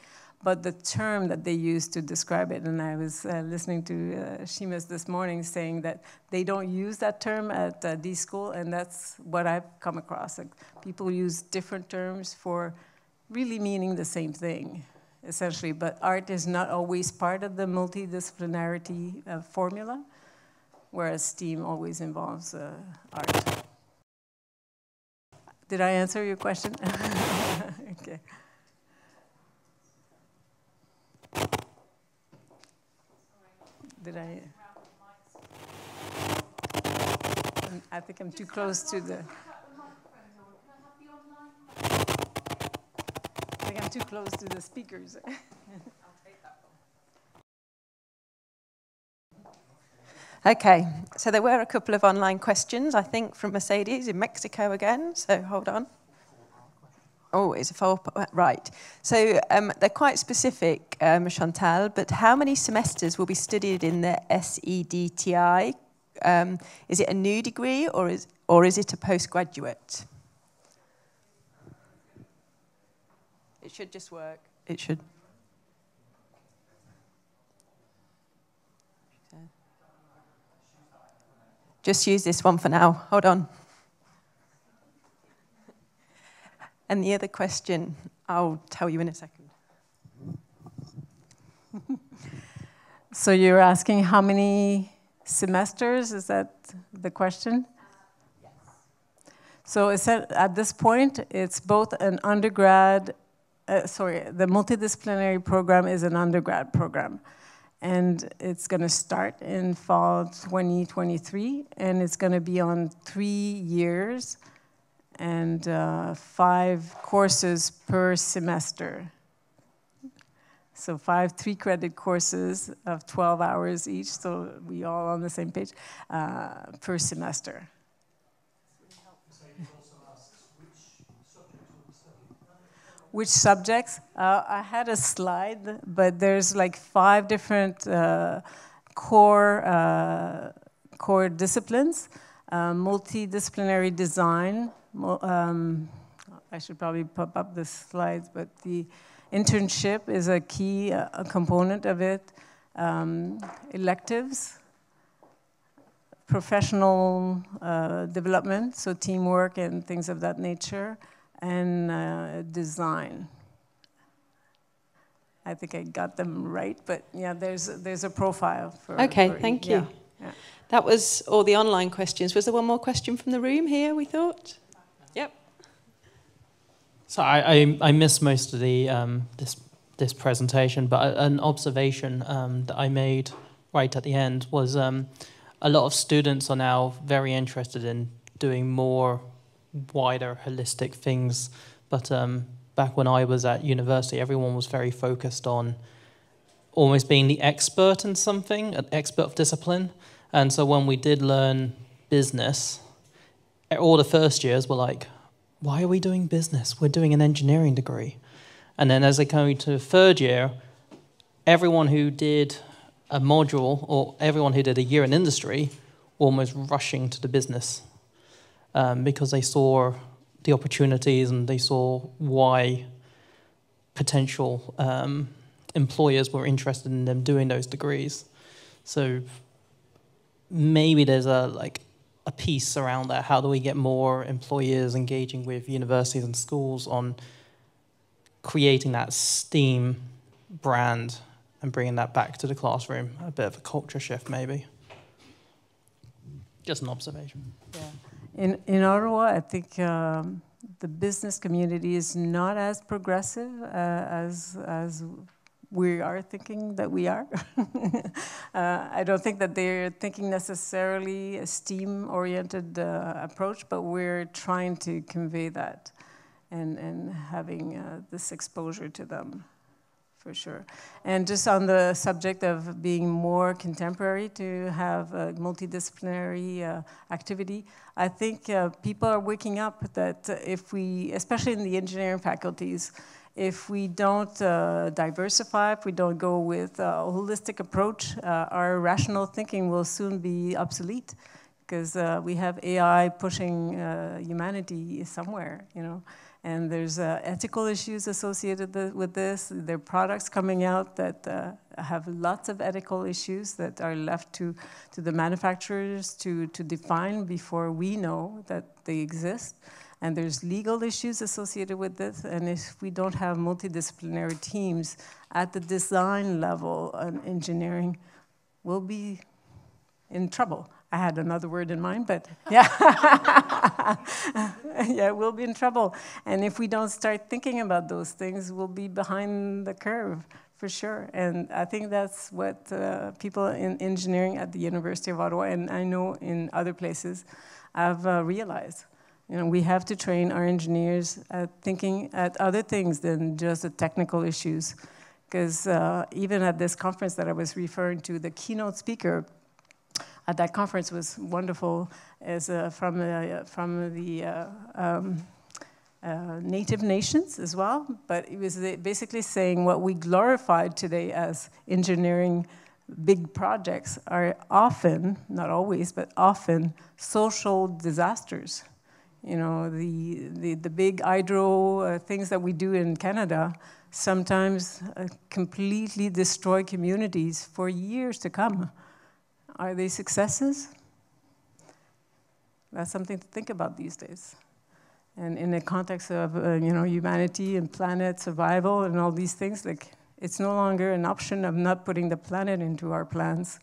but the term that they use to describe it, and I was listening to Seamus this morning saying that they don't use that term at D School, and that's what I've come across. Like, people use different terms for really meaning the same thing, essentially, but art is not always part of the multidisciplinarity formula, whereas STEAM always involves art. Did I answer your question? Okay. Did I think I'm too close to the... I think I'm too close to the speakers. Okay, so there were a couple of online questions, I think, from Mercedes in Mexico again, so hold on. Oh, it's a follow-up, right. So they're quite specific, Chantal, but how many semesters will be studied in the SEDTI? Is it a new degree or is it a postgraduate? It should just work. It should. Just use this one for now. Hold on. And the other question, I'll tell you in a second. So you're asking how many semesters? Is that the question? Yes. So at this point, it's both an undergrad, the multidisciplinary program is an undergrad program. And it's going to start in fall 2023, and it's going to be on 3 years and 5 courses per semester. So 5 3-credit courses of 12 hours each, so we all on the same page, per semester. Which subjects? I had a slide, but there's like 5 different core disciplines. Multidisciplinary design. I should probably pop up the slides, but the internship is a key component of it. Electives. Professional development, so teamwork and things of that nature. And design. I think I got them right, but yeah, there's a profile for. Okay, thank you. Yeah. That was all the online questions. Was there one more question from the room here, we thought? Yep. So I missed most of the this presentation, but an observation that I made right at the end was a lot of students are now very interested in doing more wider, holistic things. But back when I was at university, everyone was very focused on almost being the expert in something, an expert of discipline. And so when we did learn business, all the first years were like, why are we doing business? We're doing an engineering degree. And then as they came to third year, everyone who did a module or everyone who did a year in industry almost rushing to the business because they saw the opportunities and they saw why potential employers were interested in them doing those degrees. So maybe there's a piece around that. How do we get more employers engaging with universities and schools on creating that STEAM brand and bringing that back to the classroom? A bit of a culture shift, maybe. Just an observation. Yeah. In Ottawa, I think the business community is not as progressive as we are thinking that we are. I don't think that they're thinking necessarily a STEAM-oriented approach, but we're trying to convey that and having this exposure to them, for sure. And just on the subject of being more contemporary, to have a multidisciplinary activity, I think people are waking up that if we, especially in the engineering faculties, if we don't diversify, if we don't go with a holistic approach, our rational thinking will soon be obsolete because we have AI pushing humanity somewhere, you know. And there's ethical issues associated with this. There are products coming out that have lots of ethical issues that are left to the manufacturers to define before we know that they exist. And there's legal issues associated with this. And if we don't have multidisciplinary teams at the design level on engineering, we'll be in trouble. I had another word in mind, but yeah. Yeah, we'll be in trouble. And if we don't start thinking about those things, we'll be behind the curve, for sure. And I think that's what people in engineering at the University of Ottawa, and I know in other places, have realized. You know, we have to train our engineers at thinking at other things than just the technical issues. Because even at this conference that I was referring to, the keynote speaker at that conference was wonderful, as from the Native nations as well. But it was basically saying what we glorified today as engineering big projects are often, not always, but often social disasters. You know, the big hydro things that we do in Canada sometimes completely destroy communities for years to come. Are they successes? That's something to think about these days. And in the context of you know, humanity and planet survival and all these things, like, it's no longer an option of not putting the planet into our plans.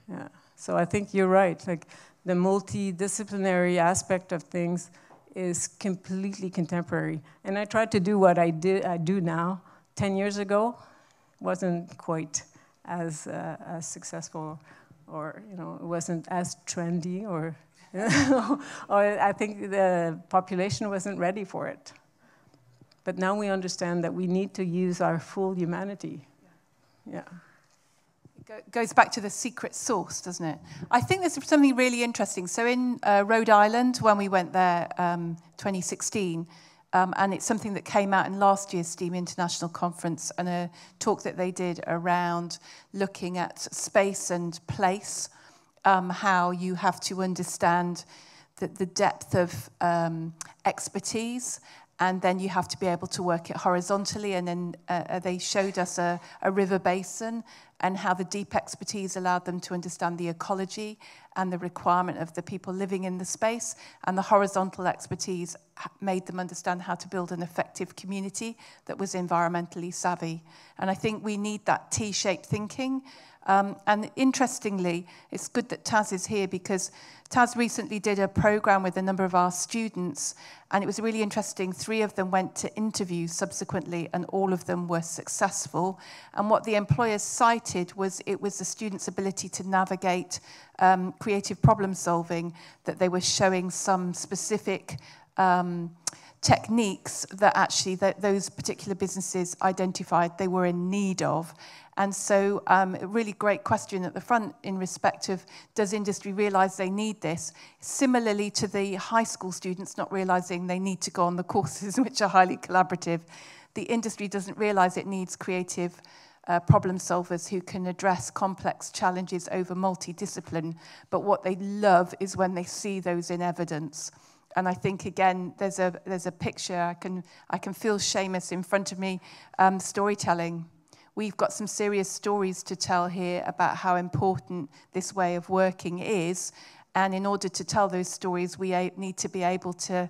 Yeah. So I think you're right. Like, the multidisciplinary aspect of things is completely contemporary. And I tried to do what I do now. 10 years ago, wasn't quite as successful, or, you know, it wasn't as trendy, or, or I think the population wasn't ready for it. But now we understand that we need to use our full humanity. Yeah. It goes back to the secret sauce, doesn't it? I think there's something really interesting. So in Rhode Island, when we went there 2016, and it's something that came out in last year's STEAM International Conference, and a talk that they did around looking at space and place, how you have to understand the depth of expertise, and then you have to be able to work it horizontally. And then they showed us a river basin and how the deep expertise allowed them to understand the ecology and the requirement of the people living in the space, and the horizontal expertise made them understand how to build an effective community that was environmentally savvy. And I think we need that T-shaped thinking. And interestingly, it's good that Taz is here, because Taz recently did a program with a number of our students, and it was really interesting. 3 of them went to interview subsequently, and all of them were successful. And what the employers cited was it was the students' ability to navigate creative problem solving, that they were showing some specific techniques that actually those particular businesses identified they were in need of. And so a really great question at the front in respect of, does industry realise they need this? Similarly to the high school students not realising they need to go on the courses which are highly collaborative, the industry doesn't realise it needs creative problem solvers who can address complex challenges over multidiscipline, but what they love is when they see those in evidence. And I think, again, there's a picture, I can feel Seamus in front of me, storytelling. We've got some serious stories to tell here about how important this way of working is. And in order to tell those stories, we need to be able to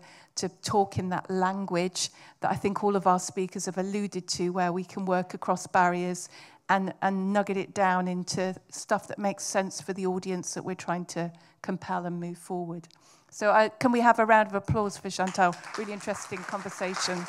talk in that language that I think all of our speakers have alluded to, where we can work across barriers and nugget it down into stuff that makes sense for the audience that we're trying to compel and move forward. So can we have a round of applause for Chantal? Really interesting conversation.